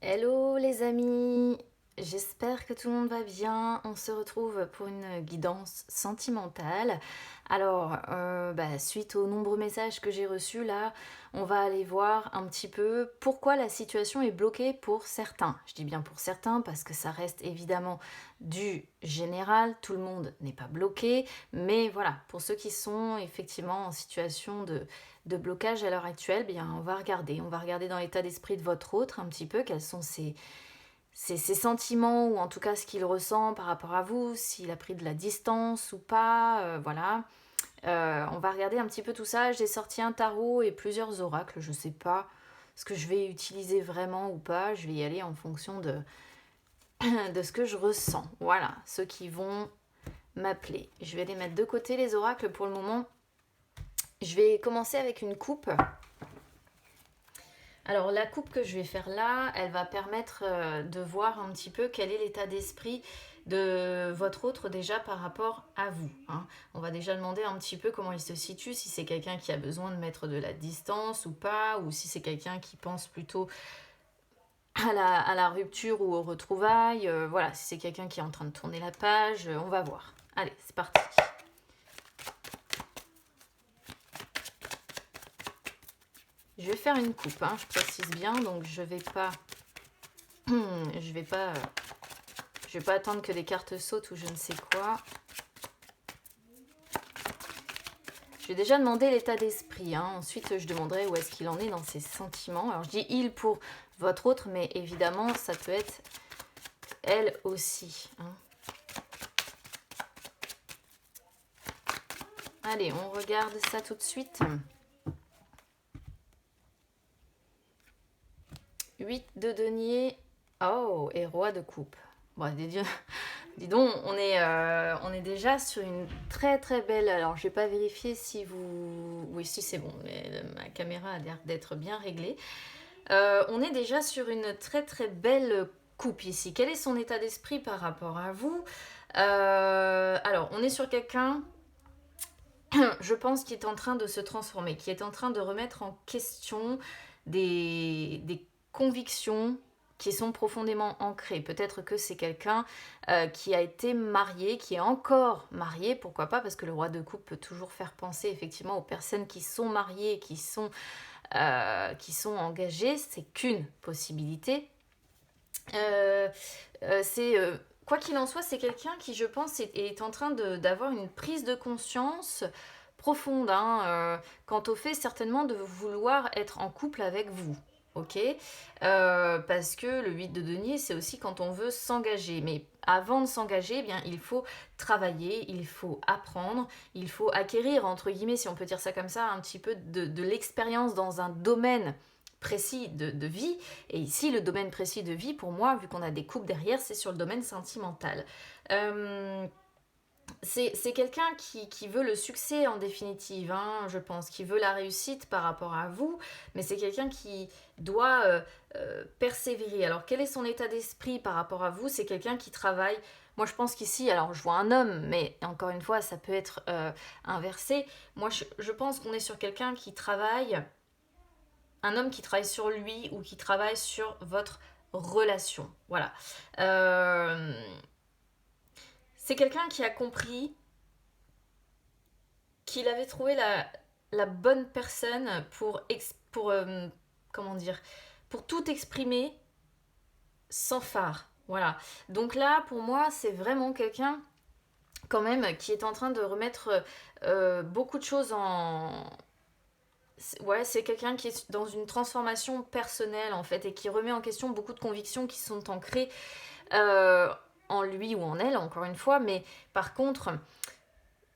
Hello les amis, j'espère que tout le monde va bien. On se retrouve pour une guidance sentimentale. Alors, suite aux nombreux messages que j'ai reçus là, on va aller voir un petit peu pourquoi la situation est bloquée pour certains. Je dis bien pour certains parce que ça reste évidemment du général, tout le monde n'est pas bloqué, mais voilà, pour ceux qui sont effectivement en situation de blocage à l'heure actuelle, bien on va regarder dans l'état d'esprit de votre autre un petit peu quels sont ses sentiments ou en tout cas ce qu'il ressent par rapport à vous, s'il a pris de la distance ou pas, voilà. On va regarder un petit peu tout ça. J'ai sorti un tarot et plusieurs oracles, je sais pas ce que je vais utiliser vraiment ou pas, je vais y aller en fonction de ce que je ressens. Voilà, ceux qui vont m'appeler. Je vais les mettre de côté les oracles pour le moment. Je vais commencer avec une coupe. Alors la coupe que je vais faire là, elle va permettre de voir un petit peu quel est l'état d'esprit de votre autre déjà par rapport à vous, hein. On va déjà demander un petit peu comment il se situe, si c'est quelqu'un qui a besoin de mettre de la distance ou pas, ou si c'est quelqu'un qui pense plutôt à la rupture ou aux retrouvailles. Voilà, si c'est quelqu'un qui est en train de tourner la page, on va voir. Allez, c'est parti. Je vais faire une coupe, hein, je précise bien, donc je vais pas je vais pas attendre que les cartes sautent ou je ne sais quoi. Je vais déjà demander l'état d'esprit, hein. Ensuite je demanderai où est-ce qu'il en est dans ses sentiments. Alors je dis il pour votre autre, mais évidemment ça peut être elle aussi, hein. Allez, on regarde ça tout de suite. 8 de denier. Oh, et roi de coupe. Bon, dis donc, on est déjà sur une très très belle... Alors, je vais pas vérifier si vous... Oui, si c'est bon, mais ma caméra a l'air d'être bien réglée. On est déjà sur une très très belle coupe ici. Quel est son état d'esprit par rapport à vous? Alors, on est sur quelqu'un, je pense, qui est en train de se transformer, qui est en train de remettre en question des convictions qui sont profondément ancrées. Peut-être que c'est quelqu'un qui a été marié, qui est encore marié, pourquoi pas, parce que le roi de coupe peut toujours faire penser effectivement aux personnes qui sont mariées, qui sont engagées. C'est qu'une possibilité. Euh, Quoi qu'il en soit, c'est quelqu'un qui, je pense, est en train d'avoir une prise de conscience profonde, hein, quant au fait certainement de vouloir être en couple avec vous. Ok. Parce que le 8 de denier, c'est aussi quand on veut s'engager. Mais avant de s'engager, eh bien, il faut travailler, il faut apprendre, il faut acquérir, entre guillemets, si on peut dire ça comme ça, un petit peu de l'expérience dans un domaine précis de vie. Et ici, le domaine précis de vie, pour moi, vu qu'on a des couples derrière, c'est sur le domaine sentimental. C'est quelqu'un qui veut le succès en définitive, hein, je pense, qui veut la réussite par rapport à vous, mais c'est quelqu'un qui doit persévérer. Alors quel est son état d'esprit par rapport à vous? C'est quelqu'un qui travaille. Moi je pense qu'ici, alors je vois un homme, mais encore une fois ça peut être inversé. Moi je pense qu'on est sur quelqu'un qui travaille, un homme qui travaille sur lui ou qui travaille sur votre relation. Voilà. Euh, c'est quelqu'un qui a compris qu'il avait trouvé la bonne personne pour comment dire, pour tout exprimer sans phare. Voilà. Donc là, pour moi, c'est vraiment quelqu'un quand même qui est en train de remettre beaucoup de choses en... Ouais, c'est quelqu'un qui est dans une transformation personnelle en fait et qui remet en question beaucoup de convictions qui sont ancrées euh, en lui ou en elle, encore une fois. Mais par contre,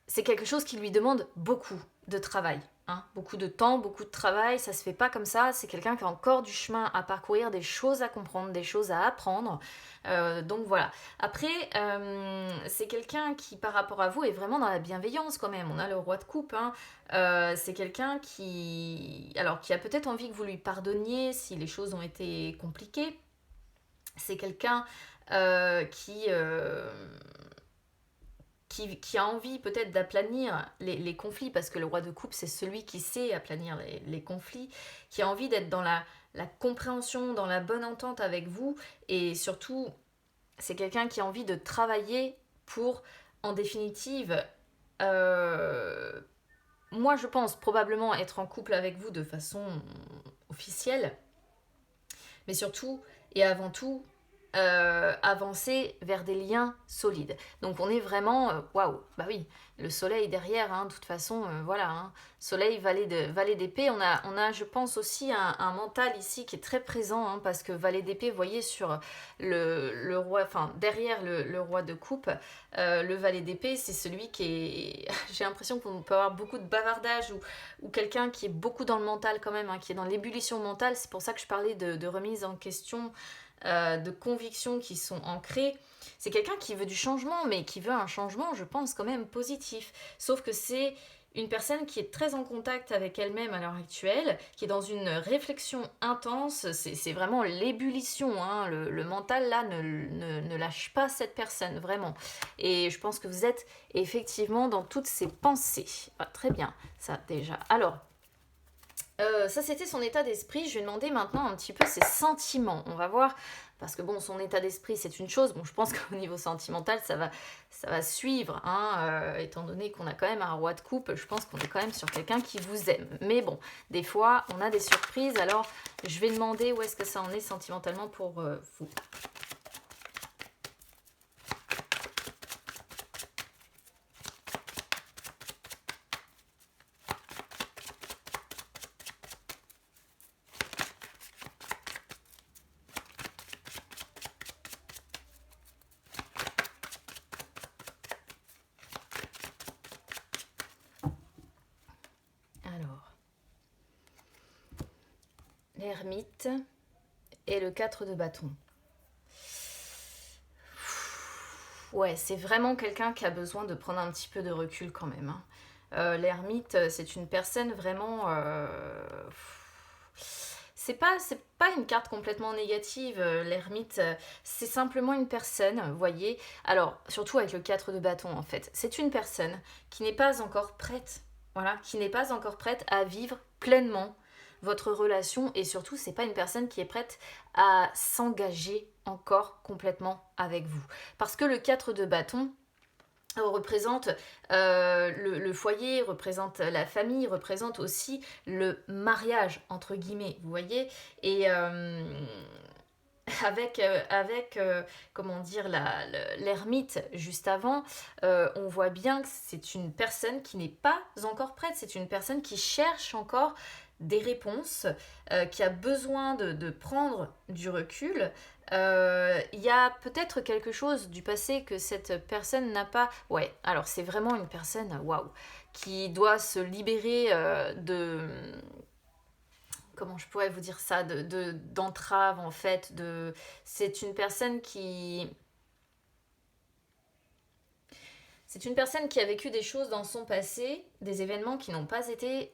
c'est quelque chose qui lui demande beaucoup de travail, hein, beaucoup de temps, beaucoup de travail. Ça se fait pas comme ça. C'est quelqu'un qui a encore du chemin à parcourir, des choses à comprendre, des choses à apprendre. Donc voilà. Après, c'est quelqu'un qui, par rapport à vous, est vraiment dans la bienveillance quand même. On a le roi de coupe, hein. C'est quelqu'un qui a peut-être envie que vous lui pardonniez si les choses ont été compliquées. C'est quelqu'un qui a envie peut-être d'aplanir conflits, parce que le roi de coupe, c'est celui qui sait aplanir les conflits, qui a envie d'être dans la compréhension, dans la bonne entente avec vous, et surtout, c'est quelqu'un qui a envie de travailler pour, en définitive, euh, moi je pense probablement être en couple avec vous de façon officielle, mais surtout et avant tout, avancer vers des liens solides. Donc on est vraiment, waouh, bah oui, le soleil derrière, hein, de toute façon, voilà, hein, soleil, valet d'épée, on a, je pense aussi un mental ici qui est très présent, hein, parce que valet d'épée, vous voyez, sur le roi, enfin derrière le roi de coupe, le valet d'épée, c'est celui qui est, j'ai l'impression qu'on peut avoir beaucoup de bavardage, ou quelqu'un qui est beaucoup dans le mental quand même, hein, qui est dans l'ébullition mentale, c'est pour ça que je parlais de remise en question, de convictions qui sont ancrées. C'est quelqu'un qui veut du changement, mais qui veut un changement, je pense, quand même positif. Sauf que c'est une personne qui est très en contact avec elle-même à l'heure actuelle, qui est dans une réflexion intense, c'est vraiment l'ébullition, hein. Le mental là ne lâche pas cette personne, vraiment. Et je pense que vous êtes effectivement dans toutes ces pensées. Ah, très bien, ça déjà. Alors, ça c'était son état d'esprit. Je vais demander maintenant un petit peu ses sentiments. On va voir, parce que bon, son état d'esprit c'est une chose. Bon, je pense qu'au niveau sentimental ça va suivre, hein, étant donné qu'on a quand même un roi de coupe. Je pense qu'on est quand même sur quelqu'un qui vous aime. Mais bon, des fois on a des surprises. Alors je vais demander où est-ce que ça en est sentimentalement pour vous. Alors, l'ermite et le 4 de bâton. Ouais, c'est vraiment quelqu'un qui a besoin de prendre un petit peu de recul quand même, hein. L'ermite, c'est une personne vraiment... c'est pas une carte complètement négative, l'ermite, c'est simplement une personne, vous voyez. Alors, surtout avec le 4 de bâton, en fait. C'est une personne qui n'est pas encore prête, voilà, qui n'est pas encore prête à vivre pleinement votre relation, et surtout, c'est pas une personne qui est prête à s'engager encore complètement avec vous. Parce que le 4 de bâton représente le foyer, représente la famille, représente aussi le mariage, entre guillemets, vous voyez. Et comment dire, l'ermite juste avant, on voit bien que c'est une personne qui n'est pas encore prête, c'est une personne qui cherche encore des réponses, qui a besoin de prendre du recul. Il y a peut-être quelque chose du passé que cette personne n'a pas. Ouais, alors c'est vraiment une personne, waouh, qui doit se libérer de, comment je pourrais vous dire ça, d'entrave en fait. C'est une personne qui. C'est une personne qui a vécu des choses dans son passé, des événements qui n'ont pas été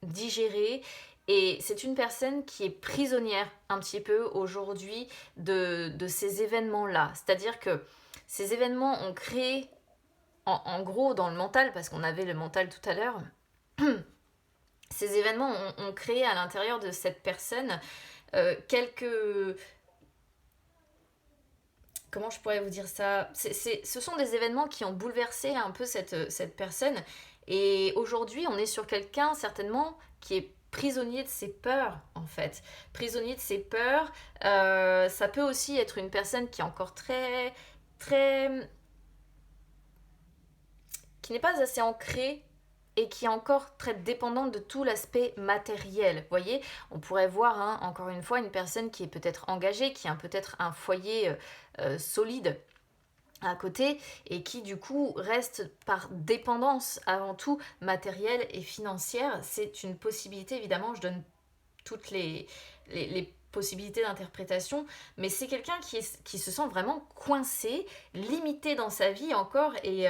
digérés. Et c'est une personne qui est prisonnière un petit peu aujourd'hui de ces événements-là. C'est-à-dire que ces événements ont créé, en gros, dans le mental, parce qu'on avait le mental tout à l'heure, ces événements ont créé à l'intérieur de cette personne quelques... Comment je pourrais vous dire ça, ce sont des événements qui ont bouleversé un peu cette personne. Et aujourd'hui, on est sur quelqu'un, certainement, qui est prisonnier de ses peurs, en fait. Prisonnier de ses peurs. Ça peut aussi être une personne qui est encore très... très... qui n'est pas assez ancrée et qui est encore très dépendante de tout l'aspect matériel. Vous voyez, on pourrait voir, hein, encore une fois, une personne qui est peut-être engagée, qui a peut-être un foyer solide à côté, et qui du coup reste par dépendance avant tout matérielle et financière. C'est une possibilité, évidemment, je donne toutes les possibilités d'interprétation, mais c'est quelqu'un qui se sent vraiment coincé, limité dans sa vie encore, et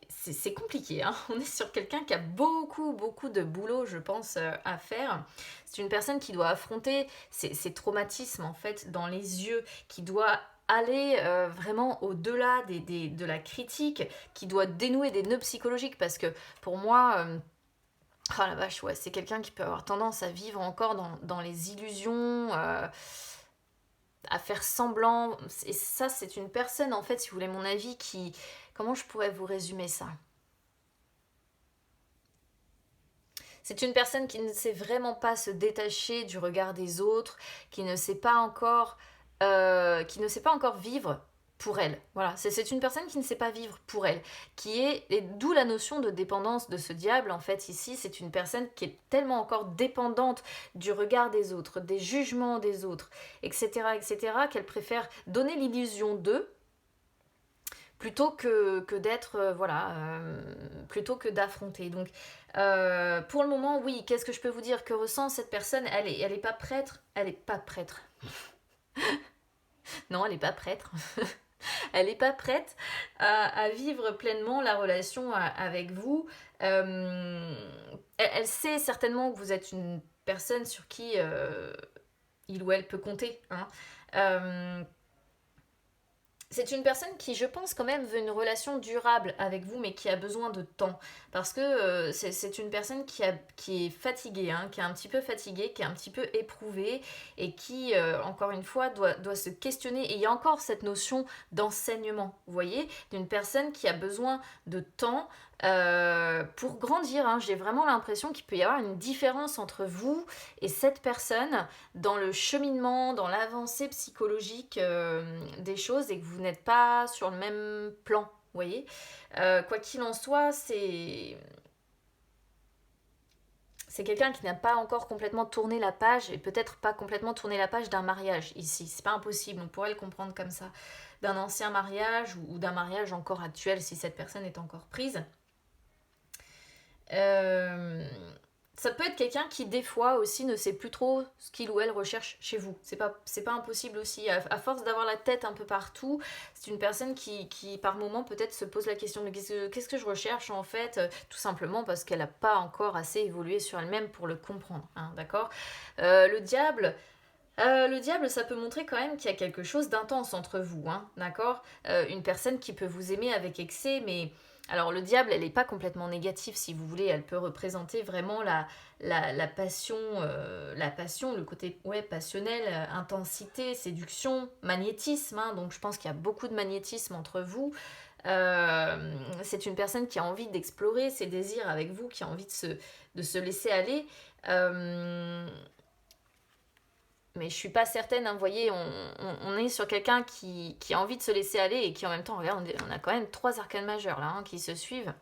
c'est compliqué, hein. On est sur quelqu'un qui a beaucoup, beaucoup de boulot, je pense, à faire. C'est une personne qui doit affronter ses traumatismes, en fait, dans les yeux, qui doit aller vraiment au-delà de la critique, qui doit dénouer des nœuds psychologiques, parce que pour moi, Ah la vache, ouais, c'est quelqu'un qui peut avoir tendance à vivre encore dans les illusions, à faire semblant. Et ça, c'est une personne, en fait, si vous voulez mon avis, qui... Comment je pourrais vous résumer ça? C'est une personne qui ne sait vraiment pas se détacher du regard des autres, qui ne sait pas encore, qui ne sait pas encore vivre pour elle. Voilà, c'est une personne qui ne sait pas vivre pour elle, qui est, et d'où la notion de dépendance de ce diable, en fait, ici, c'est une personne qui est tellement encore dépendante du regard des autres, des jugements des autres, etc., qu'elle préfère donner l'illusion d'eux, plutôt que d'être, plutôt que d'affronter. Donc, pour le moment, oui, qu'est-ce que je peux vous dire que ressent cette personne? Elle est pas prêtre, elle est pas prêtre. Non, elle est pas prêtre. Elle n'est pas prête à vivre pleinement la relation avec vous. Elle sait certainement que vous êtes une personne sur qui il ou elle peut compter. Hein. Euh, c'est une personne qui, je pense, quand même veut une relation durable avec vous, mais qui a besoin de temps. Parce que c'est une personne qui est fatiguée, hein, qui est un petit peu fatiguée, qui est un petit peu éprouvée, et qui, encore une fois, doit se questionner. Et il y a encore cette notion d'enseignement, vous voyez, d'une personne qui a besoin de temps pour grandir. Hein. J'ai vraiment l'impression qu'il peut y avoir une différence entre vous et cette personne dans le cheminement, dans l'avancée psychologique des choses, et que vous n'êtes pas sur le même plan, vous voyez. Quoi qu'il en soit, c'est quelqu'un qui n'a pas encore complètement tourné la page, et peut-être pas complètement tourné la page d'un mariage ici. C'est pas impossible, on pourrait le comprendre comme ça. D'un ancien mariage ou d'un mariage encore actuel si cette personne est encore prise. Euh, Ça peut être quelqu'un qui, des fois, aussi ne sait plus trop ce qu'il ou elle recherche chez vous. C'est pas impossible aussi. À force d'avoir la tête un peu partout, c'est une personne qui par moment, peut-être se pose la question mais qu'est-ce que je recherche en fait? Tout simplement parce qu'elle n'a pas encore assez évolué sur elle-même pour le comprendre. Hein, d'accord. Le diable. Le diable, ça peut montrer quand même qu'il y a quelque chose d'intense entre vous, hein, d'accord. Une personne qui peut vous aimer avec excès, mais alors le diable, elle n'est pas complètement négative, si vous voulez, elle peut représenter vraiment la passion, le côté ouais, passionnel, intensité, séduction, magnétisme, hein, donc je pense qu'il y a beaucoup de magnétisme entre vous. C'est une personne qui a envie d'explorer ses désirs avec vous, qui a envie de se laisser aller. Euh, mais je suis pas certaine, hein, vous voyez, on est sur quelqu'un qui a envie de se laisser aller et qui en même temps, regarde, on a quand même 3 arcanes majeures là, hein, qui se suivent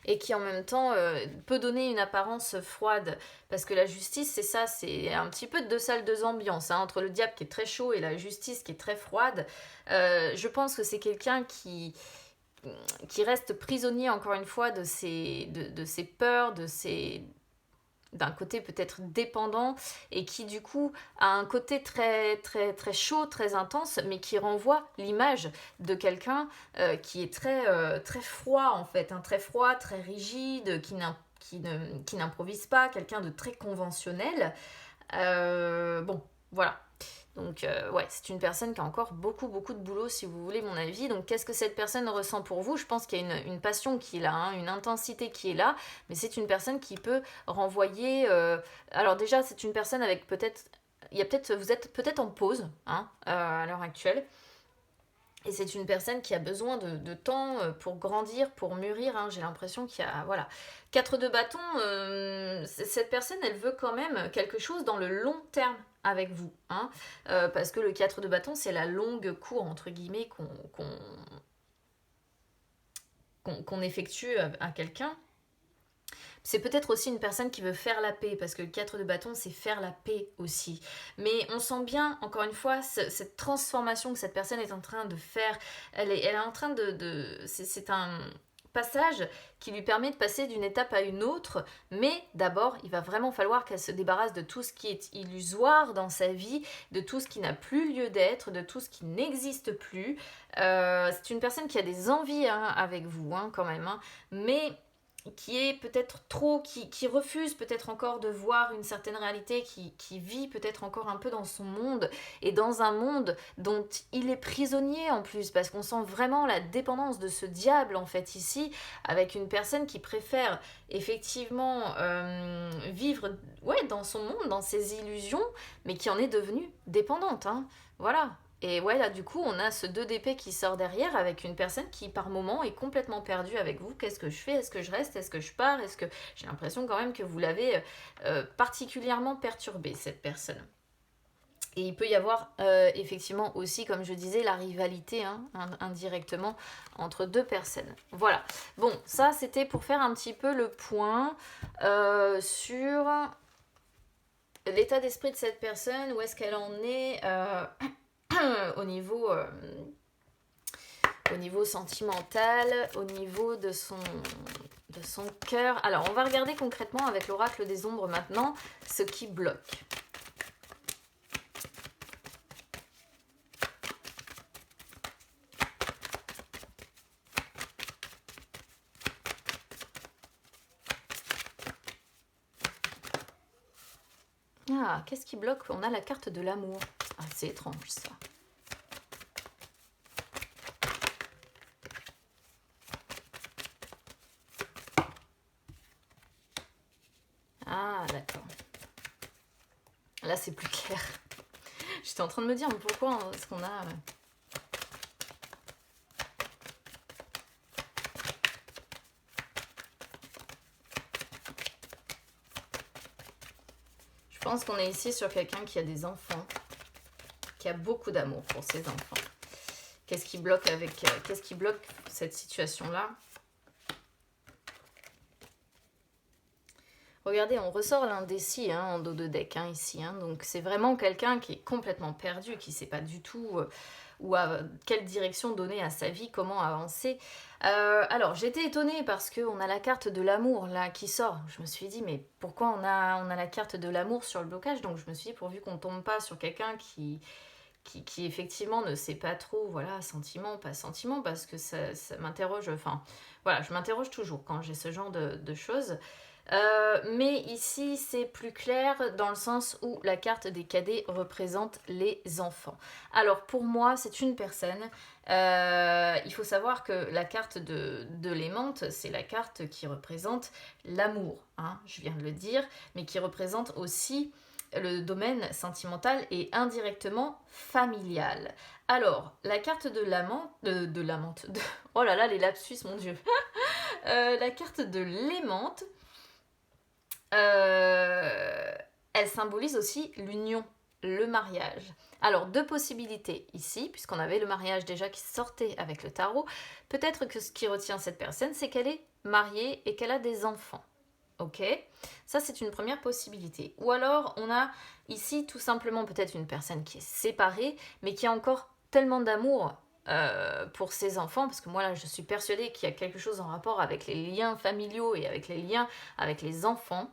et qui en même temps peut donner une apparence froide. Parce que la justice, c'est ça, c'est un petit peu de deux salles, deux ambiances, hein, entre le diable qui est très chaud et la justice qui est très froide. Je pense que c'est quelqu'un qui reste prisonnier, encore une fois, de ses peurs, d'un côté peut-être dépendant et qui du coup a un côté très très très chaud, très intense, mais qui renvoie l'image de quelqu'un qui est très froid en fait, hein, très froid, très rigide, qui n'improvise pas, quelqu'un de très conventionnel. Bon, voilà. Donc ouais, c'est une personne qui a encore beaucoup beaucoup de boulot si vous voulez mon avis. Donc qu'est-ce que cette personne ressent pour vous? Je pense qu'il y a une passion qui est là, hein, une intensité qui est là, mais c'est une personne qui peut renvoyer... Alors déjà, c'est une personne avec peut-être... vous êtes peut-être en pause hein, à l'heure actuelle. Et c'est une personne qui a besoin de temps pour grandir, pour mûrir. Hein. J'ai l'impression qu'il y a... Voilà. 4 de bâton, cette personne, elle veut quand même quelque chose dans le long terme avec vous. Hein. Parce que le 4 de bâton, c'est la longue cour, entre guillemets, qu'on effectue à quelqu'un. C'est peut-être aussi une personne qui veut faire la paix, parce que le 4 de bâton, c'est faire la paix aussi. Mais on sent bien, encore une fois, cette transformation que cette personne est en train de faire. Elle est en train c'est un passage qui lui permet de passer d'une étape à une autre, mais d'abord, il va vraiment falloir qu'elle se débarrasse de tout ce qui est illusoire dans sa vie, de tout ce qui n'a plus lieu d'être, de tout ce qui n'existe plus. C'est une personne qui a des envies hein, avec vous, hein, quand même, hein, mais qui est peut-être trop, qui refuse peut-être encore de voir une certaine réalité, qui vit peut-être encore un peu dans son monde, et dans un monde dont il est prisonnier en plus, parce qu'on sent vraiment la dépendance de ce diable en fait ici, avec une personne qui préfère effectivement vivre ouais, dans son monde, dans ses illusions, mais qui en est devenue dépendante, hein. Voilà. Et ouais, là, du coup, on a ce 2 d'épée qui sort derrière avec une personne qui, par moment, est complètement perdue avec vous. Qu'est-ce que je fais? Est-ce que je reste? Est-ce que je pars? Est-ce que... J'ai l'impression quand même que vous l'avez particulièrement perturbée, cette personne. Et il peut y avoir effectivement aussi, comme je disais, la rivalité hein, indirectement entre 2 personnes. Voilà. Bon, ça c'était pour faire un petit peu le point sur l'état d'esprit de cette personne, où est-ce qu'elle en est au niveau sentimental, au niveau de son cœur. Alors, on va regarder concrètement avec l'oracle des ombres maintenant ce qui bloque. Ah, qu'est-ce qui bloque? On a la carte de l'amour. Ah, c'est étrange ça. Ah, d'accord. Là, c'est plus clair. J'étais en train de me dire, mais pourquoi est-ce qu'on a... Je pense qu'on est ici sur quelqu'un qui a des enfants, qui a beaucoup d'amour pour ses enfants. Qu'est-ce qui bloque cette situation-là? Regardez, on ressort l'indécis hein, en dos de deck hein, ici. Hein, donc c'est vraiment quelqu'un qui est complètement perdu, qui ne sait pas du tout quelle direction donner à sa vie, comment avancer. Alors j'étais étonnée parce qu'on a la carte de l'amour là qui sort. Je me suis dit mais pourquoi on a la carte de l'amour sur le blocage? Donc je me suis dit pourvu qu'on ne tombe pas sur quelqu'un qui effectivement ne sait pas trop, voilà, sentiment, pas sentiment, parce que ça m'interroge, enfin, voilà, je m'interroge toujours quand j'ai ce genre de choses. Mais ici, c'est plus clair dans le sens où la carte des cadets représente les enfants. Alors, pour moi, c'est une personne. Il faut savoir que la carte de l'aimante, c'est la carte qui représente l'amour, hein, je viens de le dire, mais qui représente aussi le domaine sentimental et indirectement familial. Alors, la carte de l'amante, oh là là, les lapsus, mon Dieu. La carte de l'aimante, elle symbolise aussi l'union, le mariage. Alors, 2 possibilités ici, puisqu'on avait le mariage déjà qui sortait avec le tarot. Peut-être que ce qui retient cette personne, c'est qu'elle est mariée et qu'elle a des enfants. Ok, ça c'est une première possibilité. Ou alors on a ici tout simplement peut-être une personne qui est séparée, mais qui a encore tellement d'amour pour ses enfants, parce que moi là je suis persuadée qu'il y a quelque chose en rapport avec les liens familiaux et avec les liens avec les enfants.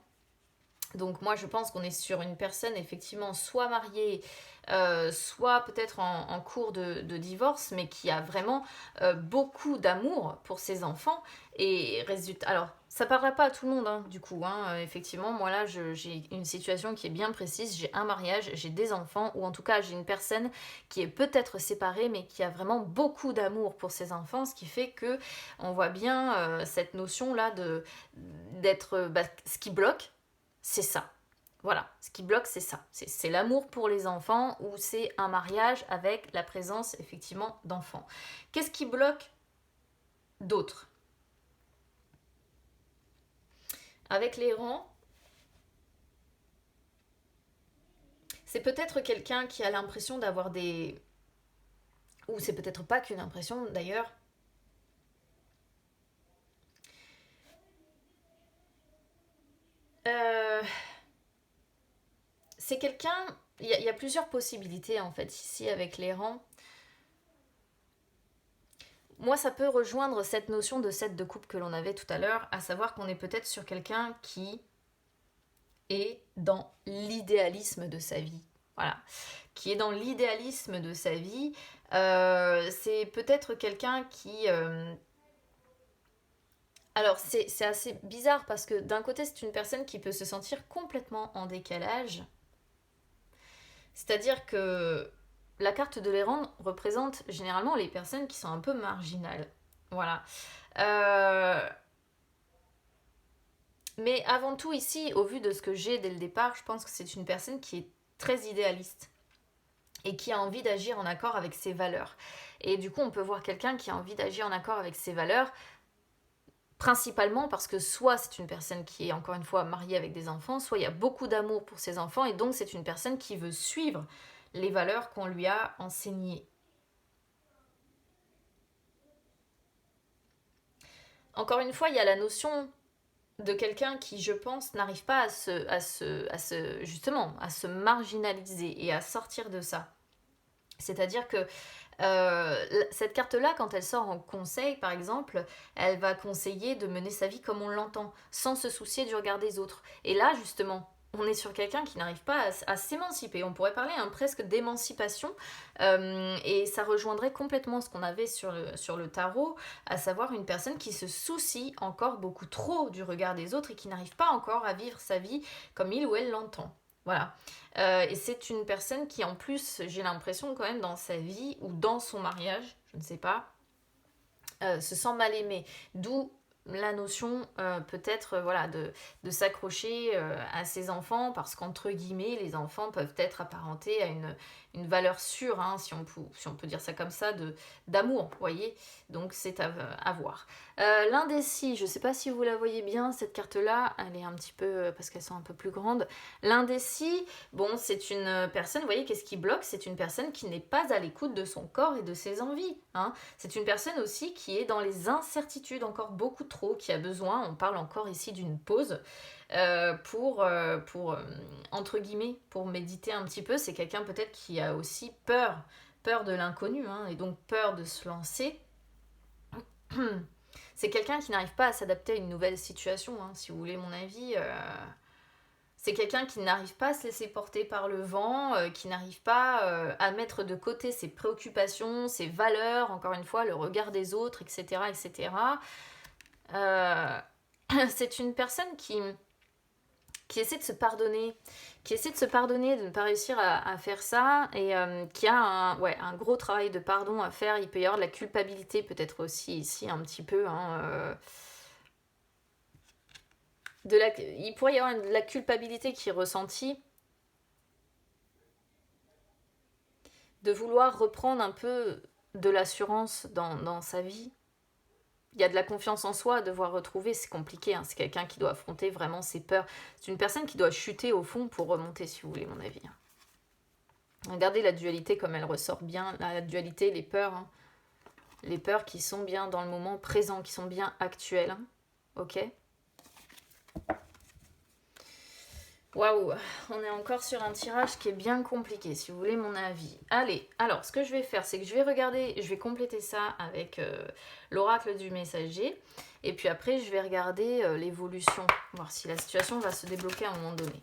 Donc moi je pense qu'on est sur une personne effectivement soit mariée, soit peut-être en cours de divorce, mais qui a vraiment beaucoup d'amour pour ses enfants. Et résultat, alors ça parlera pas à tout le monde hein, du coup, hein, effectivement moi là j'ai une situation qui est bien précise, j'ai un mariage, j'ai des enfants, ou en tout cas j'ai une personne qui est peut-être séparée, mais qui a vraiment beaucoup d'amour pour ses enfants, ce qui fait que on voit bien cette notion là d'être, ce qui bloque c'est ça. Voilà, ce qui bloque, c'est ça. C'est l'amour pour les enfants ou c'est un mariage avec la présence effectivement d'enfants. Qu'est-ce qui bloque d'autres? Avec les rangs, c'est peut-être quelqu'un qui a l'impression d'avoir des... Ou c'est peut-être pas qu'une impression d'ailleurs. Euh, c'est quelqu'un... Il y a plusieurs possibilités en fait ici avec les rangs. Moi, ça peut rejoindre cette notion de set de coupe que l'on avait tout à l'heure, à savoir qu'on est peut-être sur quelqu'un qui est dans l'idéalisme de sa vie. Voilà. Qui est dans l'idéalisme de sa vie. C'est peut-être quelqu'un qui Alors, c'est assez bizarre parce que d'un côté, c'est une personne qui peut se sentir complètement en décalage. C'est-à-dire que la carte de l'errant représente généralement les personnes qui sont un peu marginales. Voilà. Euh, mais avant tout, ici, au vu de ce que j'ai dès le départ, je pense que c'est une personne qui est très idéaliste et qui a envie d'agir en accord avec ses valeurs. Et du coup, on peut voir quelqu'un qui a envie d'agir en accord avec ses valeurs, principalement parce que soit c'est une personne qui est encore une fois mariée avec des enfants, soit il y a beaucoup d'amour pour ses enfants, et donc c'est une personne qui veut suivre les valeurs qu'on lui a enseignées. Encore une fois, il y a la notion de quelqu'un qui, je pense, n'arrive pas justement, à se marginaliser et à sortir de ça. C'est-à-dire que cette carte-là, quand elle sort en conseil, par exemple, elle va conseiller de mener sa vie comme on l'entend, sans se soucier du regard des autres. Et là, justement, on est sur quelqu'un qui n'arrive pas à s'émanciper. On pourrait parler presque d'émancipation, et ça rejoindrait complètement ce qu'on avait sur le tarot, à savoir une personne qui se soucie encore beaucoup trop du regard des autres et qui n'arrive pas encore à vivre sa vie comme il ou elle l'entend. Voilà. Et c'est une personne qui, en plus, j'ai l'impression quand même dans sa vie ou dans son mariage, je ne sais pas, se sent mal aimée. D'où la notion peut-être voilà, de s'accrocher à ses enfants, parce qu'entre guillemets, les enfants peuvent être apparentés à une valeur sûre, hein, si on peut dire ça comme ça, d'amour, vous voyez. Donc c'est à voir. L'indécis, je ne sais pas si vous la voyez bien, cette carte-là, elle est un petit peu, parce qu'elles sont un peu plus grandes. L'indécis, bon, c'est une personne, vous voyez, qu'est-ce qui bloque? C'est une personne qui n'est pas à l'écoute de son corps et de ses envies. Hein. C'est une personne aussi qui est dans les incertitudes encore beaucoup trop, qui a besoin, on parle encore ici d'une pause, pour entre guillemets, pour méditer un petit peu. C'est quelqu'un peut-être qui a aussi peur de l'inconnu, hein, et donc peur de se lancer. C'est quelqu'un qui n'arrive pas à s'adapter à une nouvelle situation, hein, si vous voulez mon avis. C'est quelqu'un qui n'arrive pas à se laisser porter par le vent, qui n'arrive pas à mettre de côté ses préoccupations, ses valeurs, encore une fois, le regard des autres, etc. etc. C'est une personne qui essaie de se pardonner, de ne pas réussir à faire ça, et qui a un gros travail de pardon à faire. Il peut y avoir de la culpabilité peut-être aussi ici un petit peu, hein, il pourrait y avoir de la culpabilité qui est ressentie, de vouloir reprendre un peu de l'assurance dans sa vie. Il y a de la confiance en soi à devoir retrouver, c'est compliqué, hein. C'est quelqu'un qui doit affronter vraiment ses peurs. C'est une personne qui doit chuter au fond pour remonter, si vous voulez mon avis. Regardez la dualité comme elle ressort bien, la dualité, les peurs. Hein. Les peurs qui sont bien dans le moment présent, qui sont bien actuelles. Hein. Ok ? Waouh, on est encore sur un tirage qui est bien compliqué, si vous voulez mon avis. Allez, alors ce que je vais faire, c'est que je vais regarder, je vais compléter ça avec l'oracle du messager. Et puis après, je vais regarder l'évolution, voir si la situation va se débloquer à un moment donné.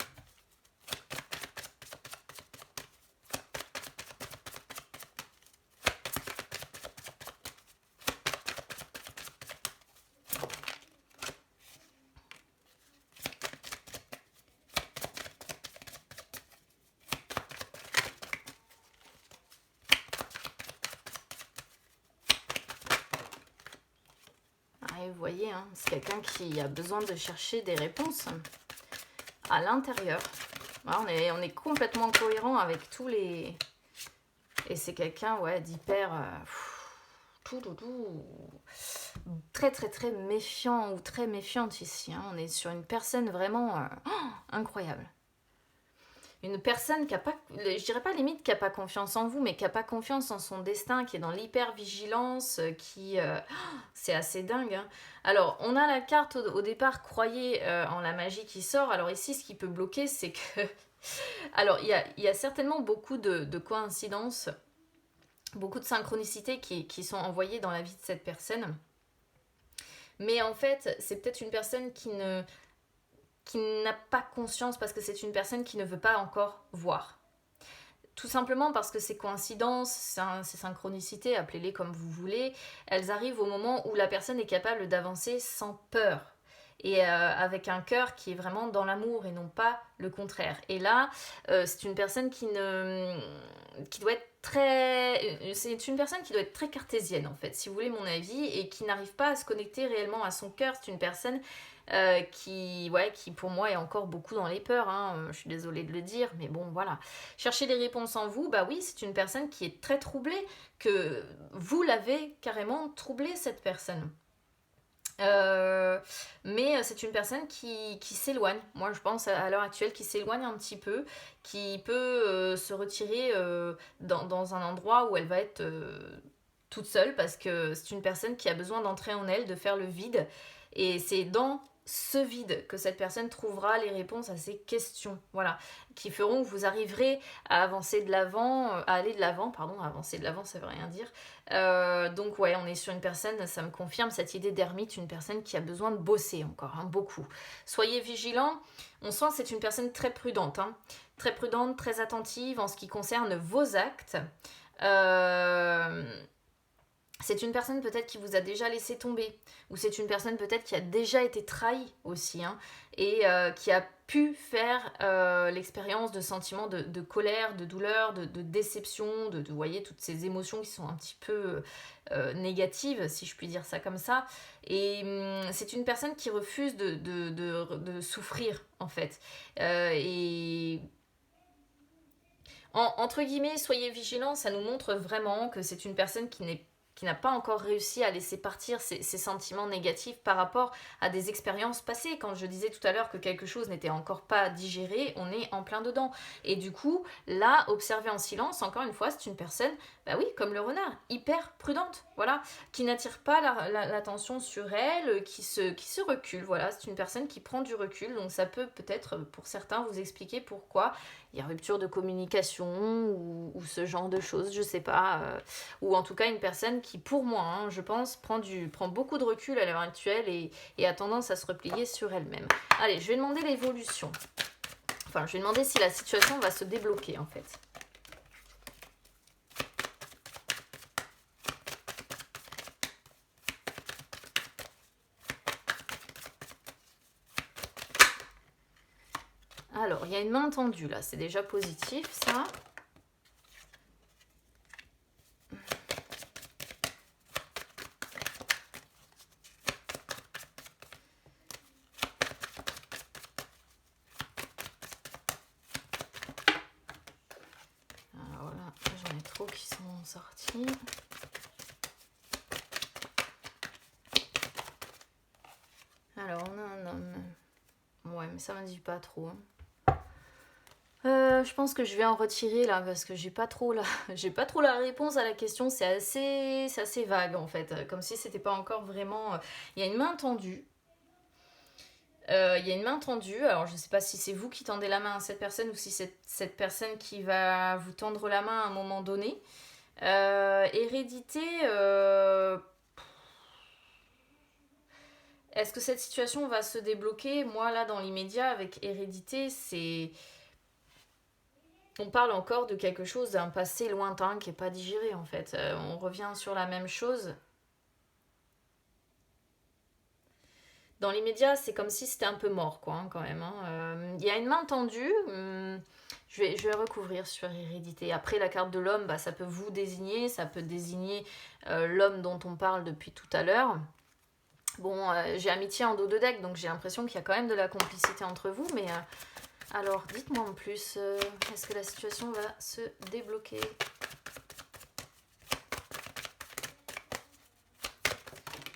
Et vous voyez, hein, c'est quelqu'un qui a besoin de chercher des réponses à l'intérieur. Voilà, on est complètement cohérent avec tous les... Et c'est quelqu'un d'hyper... très très très méfiant ou très méfiante ici. Hein. On est sur une personne vraiment incroyable. Une personne qui a pas, je dirais pas limite qui a pas confiance en vous, mais qui a pas confiance en son destin, qui est dans l'hypervigilance, c'est assez dingue. Hein. Alors, on a la carte au départ, croyez en la magie qui sort. Alors ici, ce qui peut bloquer, c'est que... Alors, il y a certainement beaucoup de coïncidences, beaucoup de synchronicités qui sont envoyées dans la vie de cette personne. Mais en fait, c'est peut-être une personne qui n'a pas conscience parce que c'est une personne qui ne veut pas encore voir. tout simplement parce que ces coïncidences, ces synchronicités, appelez-les comme vous voulez, elles arrivent au moment où la personne est capable d'avancer sans peur. Et avec un cœur qui est vraiment dans l'amour et non pas le contraire. Et là, c'est une personne qui doit être c'est une personne qui doit être très cartésienne en fait, si vous voulez mon avis, et qui n'arrive pas à se connecter réellement à son cœur. C'est une personne qui pour moi est encore beaucoup dans les peurs, hein. Je suis désolée de le dire, mais bon voilà. Chercher des réponses en vous, bah oui, c'est une personne qui est très troublée, que vous l'avez carrément troublée cette personne. Mais c'est une personne qui s'éloigne, moi je pense à l'heure actuelle, qui s'éloigne un petit peu, qui peut se retirer dans un endroit où elle va être toute seule, parce que c'est une personne qui a besoin d'entrer en elle, de faire le vide, et c'est dans ce vide que cette personne trouvera les réponses à ces questions, voilà, qui feront que vous arriverez à avancer de l'avant, à aller de l'avant, pardon, avancer de l'avant ça veut rien dire. Donc ouais, on est sur une personne, ça me confirme cette idée d'ermite, une personne qui a besoin de bosser encore, hein, beaucoup. Soyez vigilants, on sent que c'est une personne très prudente, hein, très prudente, très attentive en ce qui concerne vos actes. C'est une personne peut-être qui vous a déjà laissé tomber, ou c'est une personne peut-être qui a déjà été trahie aussi, hein, et qui a pu faire l'expérience de sentiments de colère, de douleur, de déception, de vous voyez, toutes ces émotions qui sont un petit peu négatives, si je puis dire ça comme ça. Et c'est une personne qui refuse de souffrir, en fait. Et entre guillemets, soyez vigilants, ça nous montre vraiment que c'est une personne qui n'a pas encore réussi à laisser partir ses sentiments négatifs par rapport à des expériences passées. Quand je disais tout à l'heure que quelque chose n'était encore pas digéré, on est en plein dedans. Et du coup, là, observer en silence, encore une fois, c'est une personne, bah oui, comme le renard, hyper prudente, voilà, qui n'attire pas l'attention sur elle, qui se recule, voilà, c'est une personne qui prend du recul, donc ça peut peut-être, pour certains, vous expliquer pourquoi il y a rupture de communication ou ce genre de choses, je sais pas, ou en tout cas une personne qui, pour moi, hein, je pense, prend beaucoup de recul à l'heure actuelle et a tendance à se replier sur elle-même. Allez, je vais demander l'évolution. Enfin, je vais demander si la situation va se débloquer, en fait. Alors, il y a une main tendue, là. C'est déjà positif, ça. Alors là, j'en ai trop qui sont sortis. Alors, on a un homme. Ouais, mais ça me dit pas trop, hein. Je pense que je vais en retirer là parce que j'ai pas trop la réponse à la question. C'est assez vague en fait, comme si c'était pas encore vraiment. Il y a une main tendue. Il y a une main tendue. Alors je sais pas si c'est vous qui tendez la main à cette personne ou si c'est cette personne qui va vous tendre la main à un moment donné. Hérédité. Est-ce que cette situation va se débloquer? Moi là dans l'immédiat avec hérédité, on parle encore de quelque chose, d'un passé lointain qui n'est pas digéré en fait. On revient sur la même chose. Dans l'immédiat, c'est comme si c'était un peu mort, quoi, hein, quand même, hein. Y a une main tendue. Je vais recouvrir sur hérédité. Après, la carte de l'homme, bah, ça peut vous désigner, ça peut désigner l'homme dont on parle depuis tout à l'heure. Bon, j'ai amitié en dos de deck, donc j'ai l'impression qu'il y a quand même de la complicité entre vous, mais alors, dites-moi en plus, est-ce que la situation va se débloquer?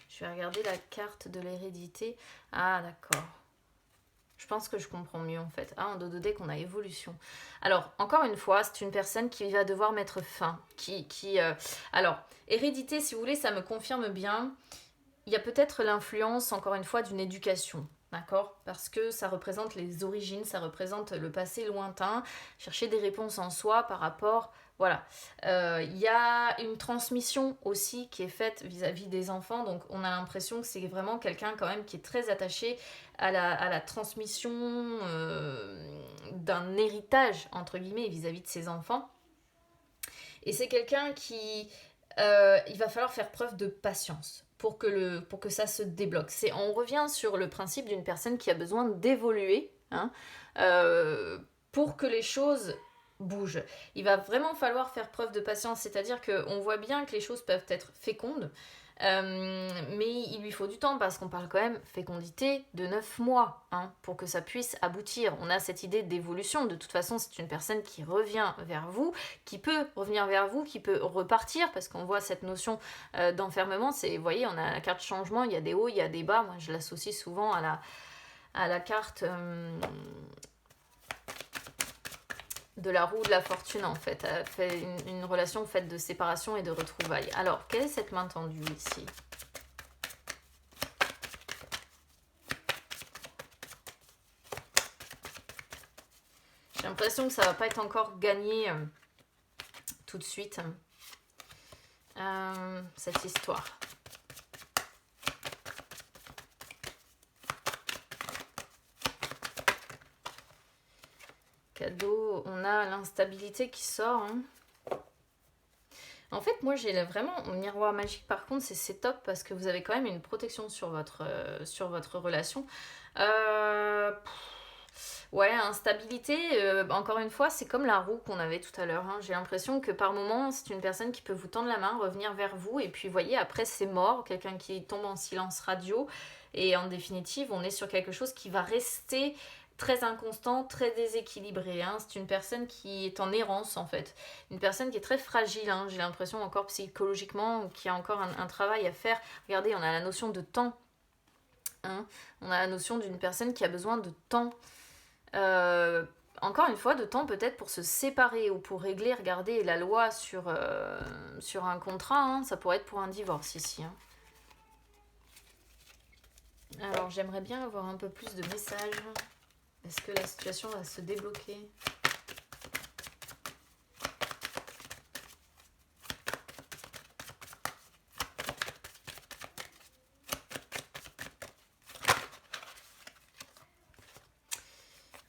Je vais regarder la carte de l'hérédité. Ah, d'accord. Je pense que je comprends mieux en fait. Ah, en dos de deck, on a évolution. Alors, encore une fois, c'est une personne qui va devoir mettre fin. Alors, hérédité, si vous voulez, ça me confirme bien. Il y a peut-être l'influence, encore une fois, d'une éducation. D'accord? Parce que ça représente les origines, ça représente le passé lointain, chercher des réponses en soi par rapport. Voilà. Il y a une transmission aussi qui est faite vis-à-vis des enfants, donc on a l'impression que c'est vraiment quelqu'un quand même qui est très attaché à la transmission d'un héritage, entre guillemets, vis-à-vis de ses enfants. Et c'est quelqu'un qui... il va falloir faire preuve de patience pour que ça se débloque. On revient sur le principe d'une personne qui a besoin d'évoluer, hein, euh, pour que les choses bougent. Il va vraiment falloir faire preuve de patience, c'est-à-dire qu'on voit bien que les choses peuvent être fécondes, mais il lui faut du temps parce qu'on parle quand même fécondité de 9 mois, hein, pour que ça puisse aboutir. On a cette idée d'évolution. De toute façon, c'est une personne qui revient vers vous, qui peut revenir vers vous, qui peut repartir, parce qu'on voit cette notion d'enfermement. Vous voyez, on a la carte changement, il y a des hauts, il y a des bas. Moi, je l'associe souvent à la carte de la roue de la fortune, en fait. Elle fait une relation faite de séparation et de retrouvailles. Alors, quelle est cette main tendue ici? J'ai l'impression que ça va pas être encore gagné tout de suite, cette histoire. Cadeau, on a l'instabilité qui sort, hein. En fait, moi, j'ai vraiment... Mon miroir magique, par contre, c'est top parce que vous avez quand même une protection sur votre relation. Ouais, instabilité, encore une fois, c'est comme la roue qu'on avait tout à l'heure, hein. J'ai l'impression que par moment, c'est une personne qui peut vous tendre la main, revenir vers vous, et puis, vous voyez, après, c'est mort, quelqu'un qui tombe en silence radio. Et en définitive, on est sur quelque chose qui va rester très inconstant, très déséquilibré, hein. C'est une personne qui est en errance, en fait. Une personne qui est très fragile, hein. J'ai l'impression encore psychologiquement qu'il y a encore un travail à faire. Regardez, on a la notion de temps, hein. On a la notion d'une personne qui a besoin de temps. Encore une fois, de temps peut-être pour se séparer ou pour régler, regardez la loi sur un contrat, hein. Ça pourrait être pour un divorce ici, hein. Alors j'aimerais bien avoir un peu plus de messages. Est-ce que la situation va se débloquer?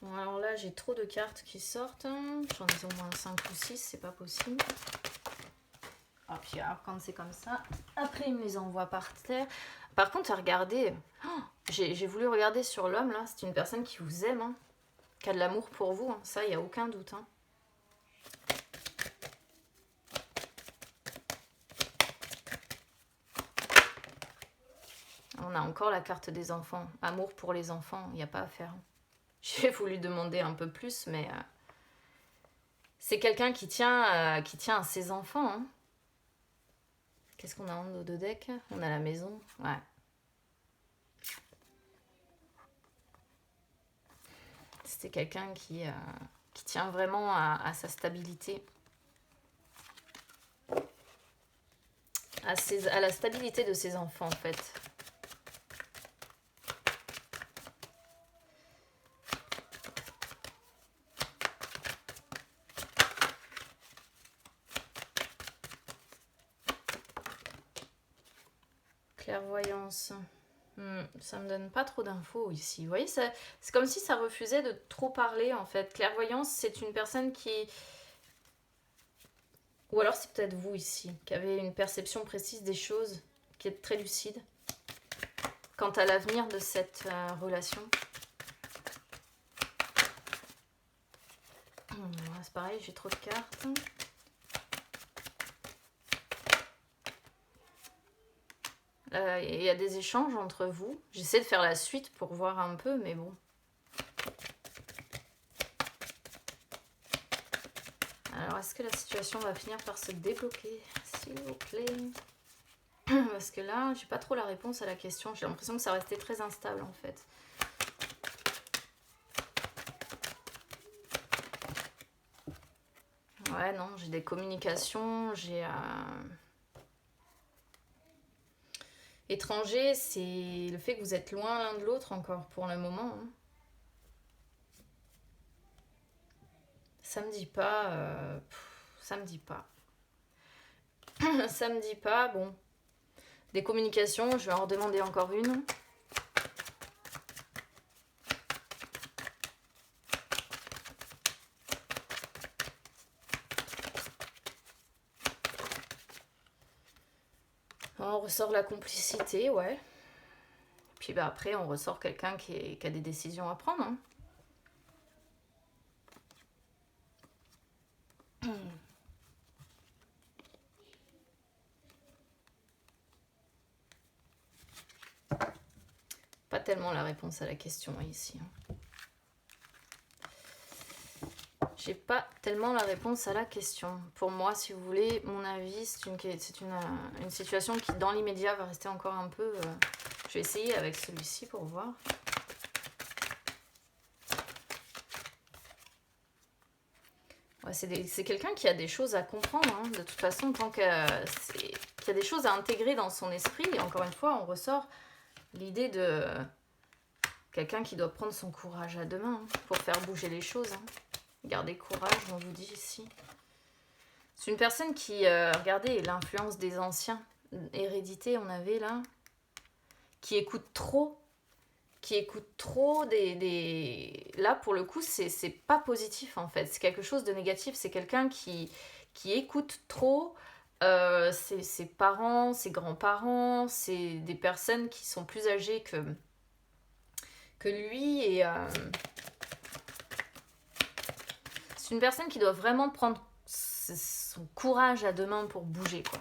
Bon, alors là, j'ai trop de cartes qui sortent. J'en ai au moins 5 ou 6, c'est pas possible. Ah, puis alors, quand c'est comme ça, après, il me les envoie par terre. Par contre, regardez, j'ai voulu regarder sur l'homme, là. C'est une personne qui vous aime, hein, qui a de l'amour pour vous, hein. Ça, il n'y a aucun doute, hein. On a encore la carte des enfants. Amour pour les enfants, il n'y a pas à faire. J'ai voulu demander un peu plus, mais c'est quelqu'un qui tient à ses enfants, hein. Qu'est-ce qu'on a en dos de deck? On a la maison, ouais. C'était quelqu'un qui tient vraiment à sa stabilité. À la stabilité de ses enfants, en fait. Clairvoyance. Ça me donne pas trop d'infos ici. Vous voyez, c'est comme si ça refusait de trop parler, en fait. Clairvoyance, c'est une personne qui... Ou alors c'est peut-être vous ici, qui avez une perception précise des choses, qui est très lucide quant à l'avenir de cette relation. C'est pareil, j'ai trop de cartes. Il y a des échanges entre vous. J'essaie de faire la suite pour voir un peu, mais bon. Alors, est-ce que la situation va finir par se débloquer, s'il vous plaît? Parce que là, j'ai pas trop la réponse à la question. J'ai l'impression que ça restait très instable, en fait. Ouais, non, j'ai des communications, j'ai... Étranger, c'est le fait que vous êtes loin l'un de l'autre encore pour le moment, hein. Ça me dit pas... ça me dit pas. Ça me dit pas, bon. Des communications, je vais en redemander encore une. On ressort la complicité, ouais. Puis bah, après, on ressort quelqu'un qui a des décisions à prendre. Hein. Pas tellement la réponse à la question ici. Hein. J'ai pas tellement la réponse à la question. Pour moi, si vous voulez, mon avis, c'est une situation qui, dans l'immédiat, va rester encore un peu... Je vais essayer avec celui-ci pour voir. Ouais, c'est quelqu'un qui a des choses à comprendre. Hein. De toute façon, tant qu'il y a des choses à intégrer dans son esprit, et encore une fois, on ressort l'idée de quelqu'un qui doit prendre son courage à deux mains hein, pour faire bouger les choses. Hein. Gardez courage, on vous dit ici. C'est une personne qui, regardez, l'influence des anciens, hérédité, on avait là, qui écoute trop Là, pour le coup, c'est pas positif, en fait. C'est quelque chose de négatif. C'est quelqu'un qui écoute trop ses parents, ses grands-parents, c'est des personnes qui sont plus âgées que lui, et c'est une personne qui doit vraiment prendre son courage à deux mains pour bouger, quoi.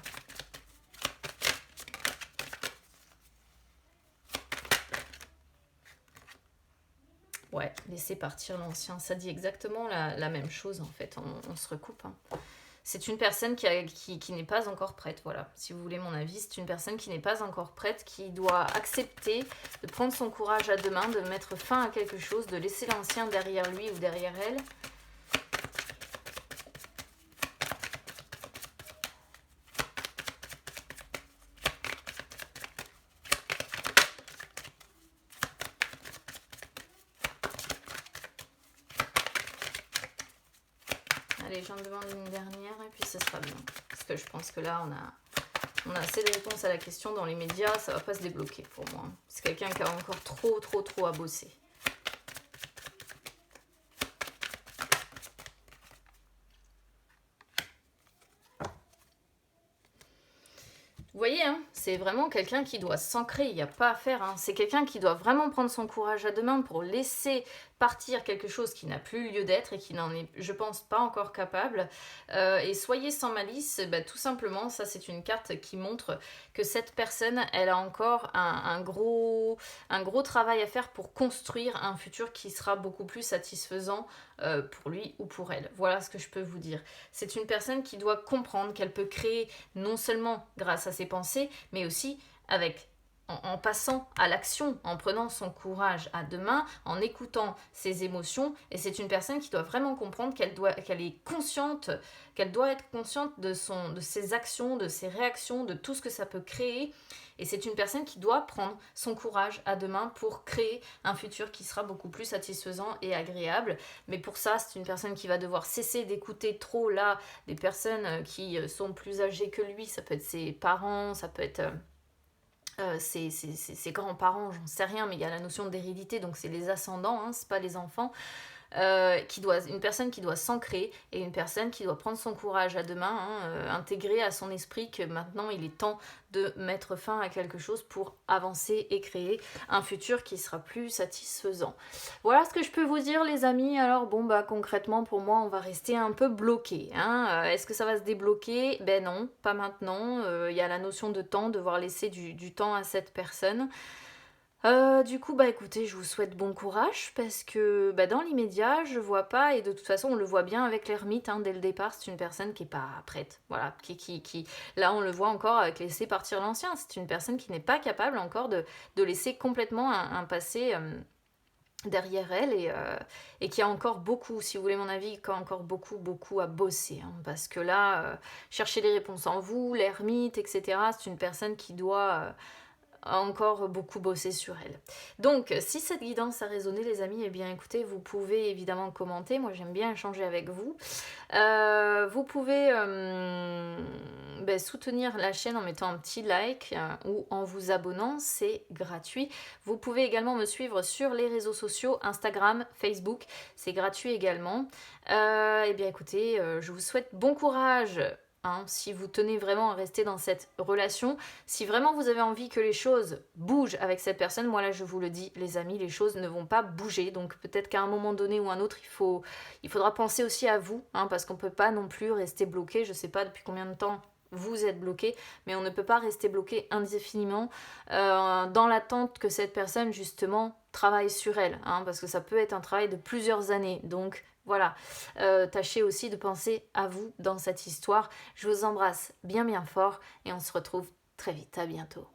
Ouais, laisser partir l'ancien, ça dit exactement la même chose, en fait, on se recoupe. Hein. C'est une personne qui n'est pas encore prête, voilà. Si vous voulez mon avis, c'est une personne qui n'est pas encore prête, qui doit accepter de prendre son courage à deux mains, de mettre fin à quelque chose, de laisser l'ancien derrière lui ou derrière elle. Allez, j'en demande une dernière et puis ce sera bien. Parce que je pense que là, on a assez de réponses à la question dans les médias, ça va pas se débloquer pour moi. C'est quelqu'un qui a encore trop à bosser. Vous voyez, hein, c'est vraiment quelqu'un qui doit s'ancrer, il n'y a pas à faire. Hein. C'est quelqu'un qui doit vraiment prendre son courage à deux mains pour laisser partir quelque chose qui n'a plus lieu d'être et qui n'en est, je pense, pas encore capable. Et soyez sans malice, bah, tout simplement, ça c'est une carte qui montre que cette personne, elle a encore un gros travail à faire pour construire un futur qui sera beaucoup plus satisfaisant pour lui ou pour elle. Voilà ce que je peux vous dire. C'est une personne qui doit comprendre qu'elle peut créer non seulement grâce à ses pensées, mais aussi en passant à l'action, en prenant son courage à deux mains, en écoutant ses émotions. Et c'est une personne qui doit vraiment comprendre qu'elle doit être consciente de ses actions, de ses réactions, de tout ce que ça peut créer. Et c'est une personne qui doit prendre son courage à deux mains pour créer un futur qui sera beaucoup plus satisfaisant et agréable. Mais pour ça, c'est une personne qui va devoir cesser d'écouter trop là des personnes qui sont plus âgées que lui. Ça peut être ses parents, ça peut être... ses grands-parents, j'en sais rien, mais il y a la notion d'hérédité, donc c'est les ascendants, hein, c'est pas les enfants. Une personne qui doit s'ancrer et une personne qui doit prendre son courage à deux mains, hein, intégrer à son esprit que maintenant il est temps de mettre fin à quelque chose pour avancer et créer un futur qui sera plus satisfaisant. Voilà ce que je peux vous dire les amis. Alors bon bah concrètement pour moi on va rester un peu bloqué. Hein. Est-ce que ça va se débloquer? Ben non, pas maintenant. Il y a la notion de temps, devoir laisser du temps à cette personne. Du coup, bah écoutez, je vous souhaite bon courage parce que bah, dans l'immédiat, je vois pas, et de toute façon, on le voit bien avec l'ermite, hein, dès le départ, c'est une personne qui est pas prête. Voilà, là, on le voit encore avec laisser partir l'ancien. C'est une personne qui n'est pas capable encore de laisser complètement un passé derrière elle et qui a encore beaucoup, si vous voulez mon avis, qui a encore beaucoup à bosser. Hein, parce que là, chercher les réponses en vous, l'ermite, etc., c'est une personne qui doit... a encore beaucoup bossé sur elle. Donc, si cette guidance a résonné, les amis, eh bien, écoutez, vous pouvez évidemment commenter. Moi, j'aime bien échanger avec vous. Vous pouvez soutenir la chaîne en mettant un petit like ou en vous abonnant. C'est gratuit. Vous pouvez également me suivre sur les réseaux sociaux, Instagram, Facebook. C'est gratuit également. Eh bien, écoutez, je vous souhaite bon courage hein, si vous tenez vraiment à rester dans cette relation, si vraiment vous avez envie que les choses bougent avec cette personne, moi là je vous le dis les amis, les choses ne vont pas bouger, donc peut-être qu'à un moment donné ou un autre, il faudra penser aussi à vous, hein, parce qu'on ne peut pas non plus rester bloqué, je ne sais pas depuis combien de temps vous êtes bloqué, mais on ne peut pas rester bloqué indéfiniment dans l'attente que cette personne justement travaille sur elle, hein, parce que ça peut être un travail de plusieurs années, donc voilà, tâchez aussi de penser à vous dans cette histoire. Je vous embrasse bien bien fort et on se retrouve très vite, à bientôt.